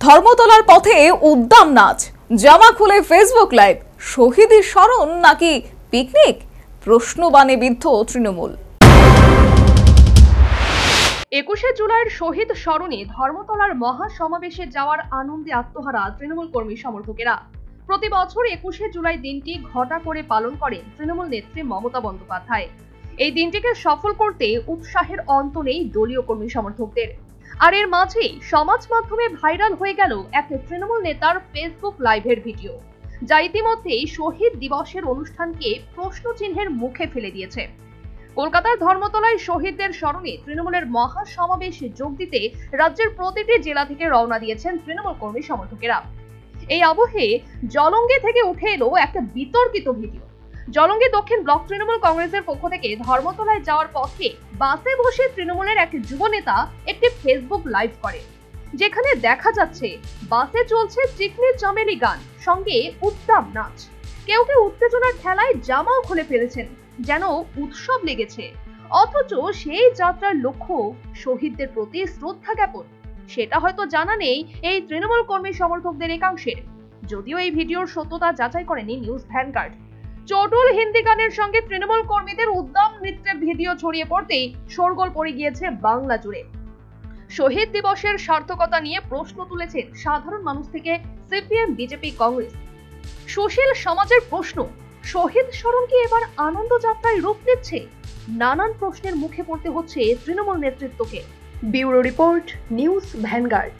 ধর্মতলার পথে উদ্দাম নাচ, জামা খুলে ফেসবুক লাইভ, শহীদের স্মরণ নাকি পিকনিক? প্রশ্নবাণে বিদ্ধ তৃণমূল। ২১শে জুলাইয়ের শহীদ স্মরণে ধর্মতলার মহা সমাবেশে যাওয়ার আনন্দে আত্মহারা তৃণমূল কর্মী সমর্থকেরা। প্রতি বছর ২১শে জুলাই দিনটি ঘটা করে পালন করেন তৃণমূল নেত্রী মমতা বন্দ্যোপাধ্যায়। এই দিনটিকে সফল করতে উৎসাহের অন্ত নেই দলীয় কর্মী সমর্থকদের। আর এর মাঝেই সমাজ মাধ্যমে ভাইরাল হয়ে গেল এক তৃণমূল নেতার ফেসবুক লাইভের ভিডিও, যা ইতিমধ্যেই শহীদ দিবসের অনুষ্ঠানকে প্রশ্নচিহ্নের মুখে ফেলে দিয়েছে। কলকাতার ধর্মতলায় শহীদদের স্মরণে তৃণমূলের মহা সমাবেশে যোগ দিতে রাজ্যের প্রতিটি জেলা থেকে রওনা দিয়েছেন তৃণমূল কর্মী সমর্থকেরা। এই আবহে জলঙ্গি থেকে উঠে এলো একটা বিতর্কিত ভিডিও। জলঙ্গি দক্ষিণ ব্লক তৃণমূল কংগ্রেসের পক্ষ থেকে ধর্মতলায় যাওয়ার পথে বাসে বসে তৃণমূলের এক যুব নেতা একটি ফেসবুক লাইভ করে, যেখানে দেখা যাচ্ছে বাসে চলছে চিকনি চামেলি গান, সঙ্গে উদ্দাম নাচ। কেউ কেউ উত্তেজনার ঠেলায় জামাও খুলে ফেলেছেন, যেন উৎসব লেগেছে। অথচ সেই যাত্রার লক্ষ্য শহীদদের প্রতি শ্রদ্ধা জ্ঞাপন, সেটা হয়তো জানা নেই এই তৃণমূল কর্মী সমর্থকদের একাংশের। যদিও এই ভিডিওর সত্যতা যাচাই করেনি নিউজ ভ্যানগার্ড। চটুল হিন্দি গানের সঙ্গে তৃণমূল কর্মীদের উদ্দাম নৃত্যের ভিডিও ছড়িয়ে পড়তেই শোরগোল পড়ে গিয়েছে বাংলা জুড়ে। শহীদ দিবসের সার্থকতা নিয়ে প্রশ্ন তুলেছেন সাধারণ মানুষ থেকে সিপিএম, বিজেপি, কংগ্রেস। সুশীল সমাজের প্রশ্ন, শহীদ স্মরণ কি এবার আনন্দ যাত্রায় রূপ নিচ্ছে? নানান প্রশ্নের মুখে পড়তে হচ্ছে তৃণমূল নেতৃত্বকে। Bureau report, news vanguard.